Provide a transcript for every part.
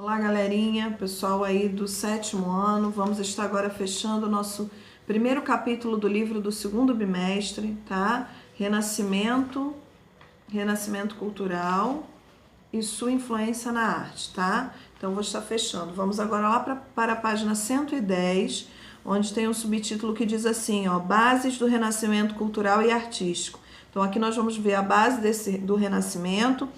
Olá, galerinha, pessoal aí do 7º ano. Vamos estar agora fechando o nosso primeiro capítulo do livro do 2º bimestre, tá? Renascimento cultural e sua influência na arte, tá? Então, vou estar fechando. Vamos agora lá para a página 110, onde tem um subtítulo que diz assim, ó, Bases do Renascimento Cultural e Artístico. Então, aqui nós vamos ver a base do Renascimento,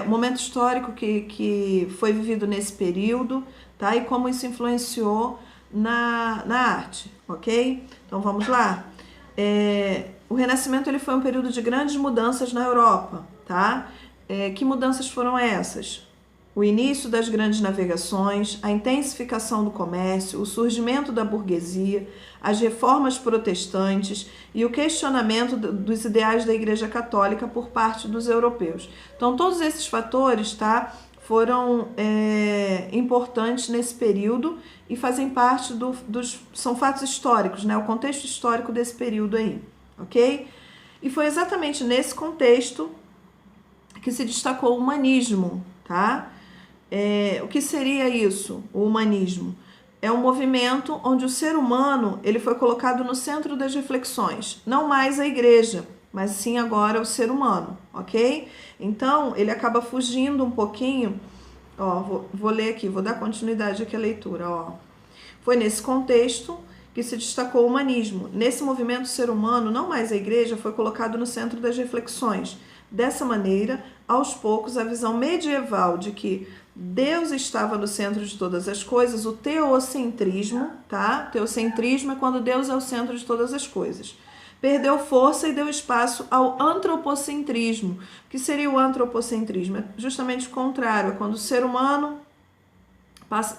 o momento histórico que foi vivido nesse período, tá? E como isso influenciou na arte, ok? Então, vamos lá. O Renascimento ele foi um período de grandes mudanças na Europa, tá? Que mudanças foram essas? O início das grandes navegações, a intensificação do comércio, o surgimento da burguesia, as reformas protestantes e o questionamento dos ideais da Igreja Católica por parte dos europeus. Então, todos esses fatores, tá, foram importantes nesse período e fazem parte são fatos históricos, né, o contexto histórico desse período aí, ok? E foi exatamente nesse contexto que se destacou o humanismo, tá? O que seria isso, o humanismo? É um movimento onde o ser humano ele foi colocado no centro das reflexões, não mais a igreja, mas sim agora o ser humano, ok? Então, ele acaba fugindo um pouquinho, ó, vou ler aqui, vou dar continuidade aqui à leitura, ó. Foi nesse contexto que se destacou o humanismo. Nesse movimento, o ser humano, não mais a igreja, foi colocado no centro das reflexões. Dessa maneira, aos poucos, a visão medieval de que Deus estava no centro de todas as coisas, o teocentrismo, tá? Teocentrismo é quando Deus é o centro de todas as coisas. Perdeu força e deu espaço ao antropocentrismo. O que seria o antropocentrismo? É justamente o contrário, é quando o ser humano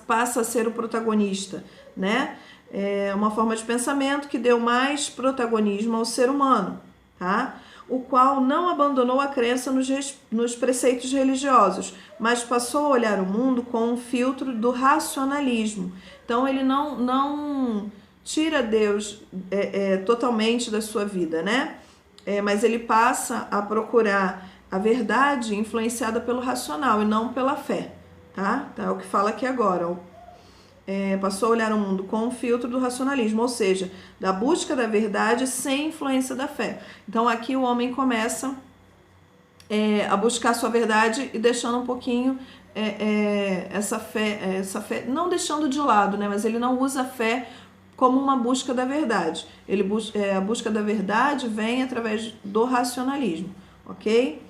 passa a ser o protagonista, né? É uma forma de pensamento que deu mais protagonismo ao ser humano, tá? O qual não abandonou a crença nos preceitos religiosos, mas passou a olhar o mundo com um filtro do racionalismo. Então, ele não tira Deus totalmente da sua vida, né? Mas ele passa a procurar a verdade influenciada pelo racional e não pela fé, tá? Então, é o que fala aqui agora, passou a olhar o mundo com o filtro do racionalismo, ou seja, da busca da verdade sem influência da fé. Então aqui o homem começa a buscar sua verdade e deixando um pouquinho essa fé, não deixando de lado, né? Mas ele não usa a fé como uma busca da verdade. A busca da verdade vem através do racionalismo, ok?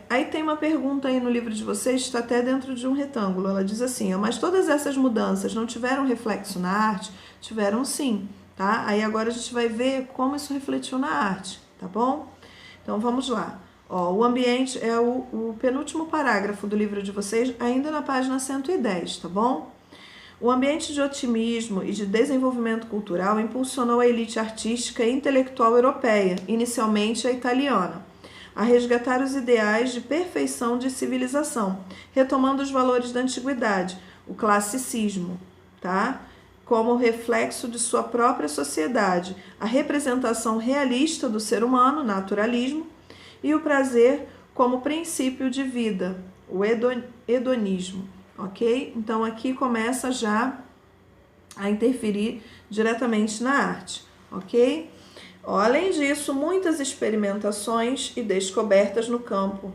Aí tem uma pergunta aí no livro de vocês, está até dentro de um retângulo. Ela diz assim, mas todas essas mudanças não tiveram reflexo na arte? Tiveram sim, tá? Aí agora a gente vai ver como isso refletiu na arte, tá bom? Então vamos lá. Ó, o ambiente é o penúltimo parágrafo do livro de vocês, ainda na página 110, tá bom? O ambiente de otimismo e de desenvolvimento cultural impulsionou a elite artística e intelectual europeia, inicialmente a italiana, a resgatar os ideais de perfeição de civilização, retomando os valores da antiguidade, o classicismo, tá? Como reflexo de sua própria sociedade, a representação realista do ser humano, naturalismo, e o prazer como princípio de vida, o hedonismo, ok? Então aqui começa já a interferir diretamente na arte, ok? Além disso, muitas experimentações e descobertas no campo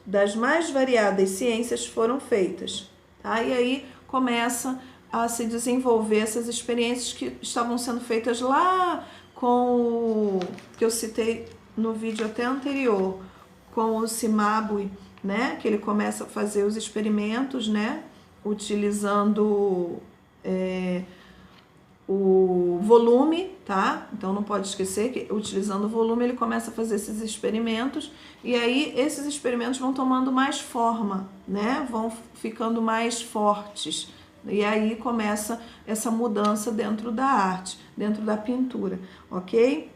das mais variadas ciências foram feitas, tá? E aí começa a se desenvolver essas experiências que estavam sendo feitas lá com o que eu citei no vídeo até anterior, com o Cimabue, né? Que ele começa a fazer os experimentos, né? Utilizando o volume, tá? Então não pode esquecer que utilizando o volume ele começa a fazer esses experimentos e aí esses experimentos vão tomando mais forma, né? Vão ficando mais fortes e aí começa essa mudança dentro da arte, dentro da pintura, ok?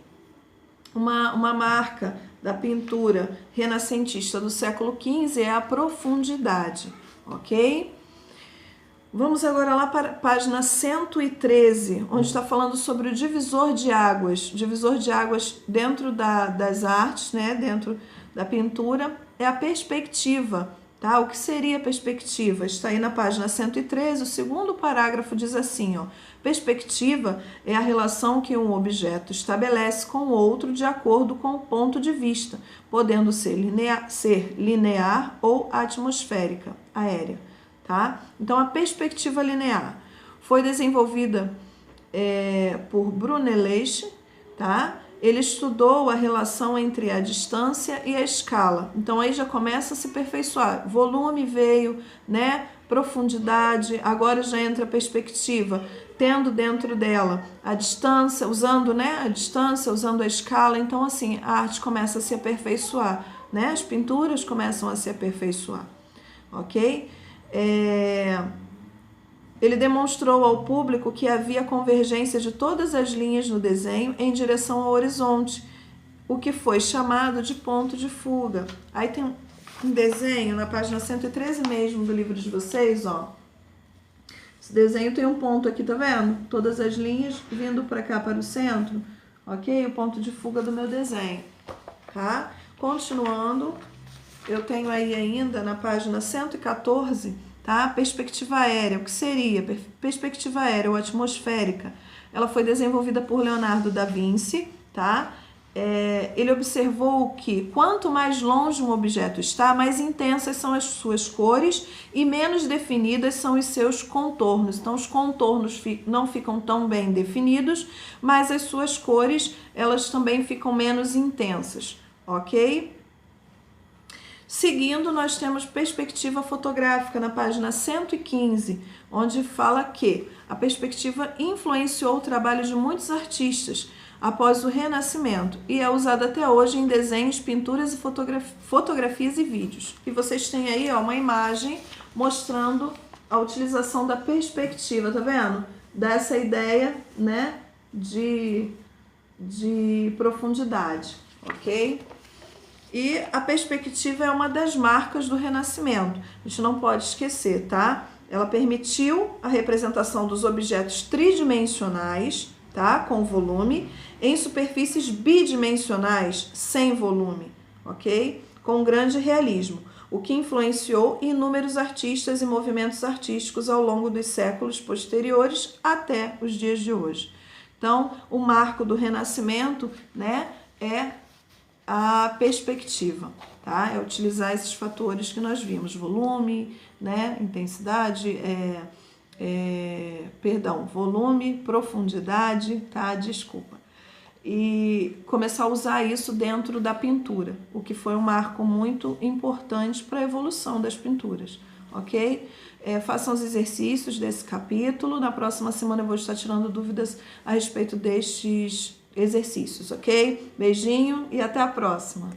Uma marca da pintura renascentista do século XV é a profundidade, ok? Vamos agora lá para a página 113, onde está falando sobre o divisor de águas. Divisor de águas dentro das artes, né? Dentro da pintura, é a perspectiva, tá? O que seria perspectiva? Está aí na página 113, o segundo parágrafo diz assim, ó: perspectiva é a relação que um objeto estabelece com o outro de acordo com o ponto de vista, podendo ser linear ou atmosférica, aérea, tá? Então, a perspectiva linear foi desenvolvida por Brunelleschi, tá? Ele estudou a relação entre a distância e a escala. Então aí já começa a se aperfeiçoar. Volume veio, né? Profundidade, agora já entra a perspectiva, tendo dentro dela a distância, usando, né, a distância, usando a escala. Então assim, a arte começa a se aperfeiçoar, né? As pinturas começam a se aperfeiçoar, ok? Ele demonstrou ao público que havia convergência de todas as linhas no desenho em direção ao horizonte, o que foi chamado de ponto de fuga. Aí tem um desenho na página 113 mesmo do livro de vocês, ó. Esse desenho tem um ponto aqui, tá vendo? Todas as linhas vindo para cá, para o centro, ok? O ponto de fuga do meu desenho, tá? Continuando, eu tenho aí ainda na página 114, tá? Perspectiva aérea. O que seria? Perspectiva aérea ou atmosférica. Ela foi desenvolvida por Leonardo da Vinci, tá? Ele observou que quanto mais longe um objeto está, mais intensas são as suas cores e menos definidas são os seus contornos. Então, os contornos não ficam tão bem definidos, mas as suas cores, elas também ficam menos intensas, ok? Seguindo, nós temos perspectiva fotográfica na página 115, onde fala que a perspectiva influenciou o trabalho de muitos artistas após o Renascimento e é usada até hoje em desenhos, pinturas e fotografias e vídeos. E vocês têm aí, ó, uma imagem mostrando a utilização da perspectiva, tá vendo? Dessa ideia, né, de profundidade, ok? E a perspectiva é uma das marcas do Renascimento. A gente não pode esquecer, tá? Ela permitiu a representação dos objetos tridimensionais, tá? Com volume, em superfícies bidimensionais, sem volume, ok? Com grande realismo, o que influenciou inúmeros artistas e movimentos artísticos ao longo dos séculos posteriores até os dias de hoje. Então, o marco do Renascimento, né, é a perspectiva, tá? É utilizar esses fatores que nós vimos, volume, né, intensidade, volume, profundidade, tá? Desculpa. E começar a usar isso dentro da pintura, o que foi um marco muito importante para a evolução das pinturas, ok? Façam os exercícios desse capítulo. Na próxima semana eu vou estar tirando dúvidas a respeito destes exercícios, ok? Beijinho e até a próxima!